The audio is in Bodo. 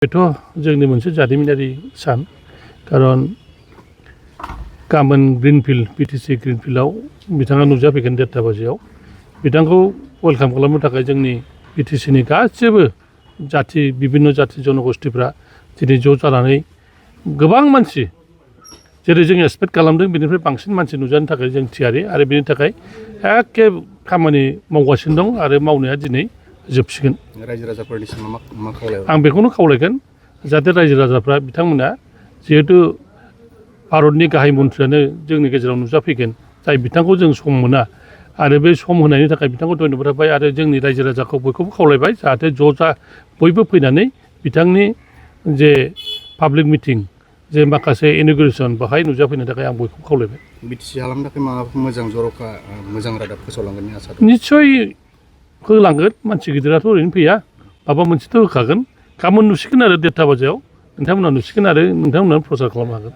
बेथ' जोंनि मोनसे जारिमिनारि सान खारन गाबोन ग्रिनफिल्ड बिटिसि ग्रिनफिल्डआव बिथाङा नुजाफैगोन 1:30 बाजियाव बिथांखौ वेलकाम खालामनो थाखाय जोंनि बिटिसिनि गासैबो जाथि बिभिन्न जाथि जनगोष्ठीफ्रा दिनै ज' जानानै गोबां मानसि जेरै जों एक्सपेक्ट खालामदों बेनिफ्राय बांसिन मानसि नुजानो थाखाय जों थियारि आरो बेनि थाखाय एखे खामानि मावगासिनो दं आरो मावनाया दिनै जोबसिगोन। रायजो राजाफोरनिसिम मा खावलायगोन? आं बेखौनो खावलायगोन जाहाथे रायजो राजाफ्रा बिथांमोना जिहेतु भारतनि गाहाय मन्थ्रियानो जोंनि गेजेराव नुजाफैगोन जाय बिथांखौ जों सम मोना आरो बे सम होनायनि थाखाय बिथांखौ धन्यबाद होबाय आरो जोंनि रायजो राजाखौ बयखौबो खावलायबाय जाहाथे ज' जा बयबो फैनानै बिथांनि जे पाब्लिक मिटिं जे माखासे इन'ग्रेसन बेहाय नुजाफैनो थाखाय आं बयखौबो खावलायबाय। बिटिसि हालामनि थाखाय माबाफोर मोजां जर'खा मोजां रादाब फोसावलांगोननि आसा दं? निस्सय होलांगोन मानसि गिदिराथ' ओरैनो फैया माबा मोनसेथ' होखागोन गाबोन नुसिगोन आरो 1:30 बाजियाव नोंथांमोना नुसिगोन आरो नोंथांमोना प्रसार खालामनो हागोन।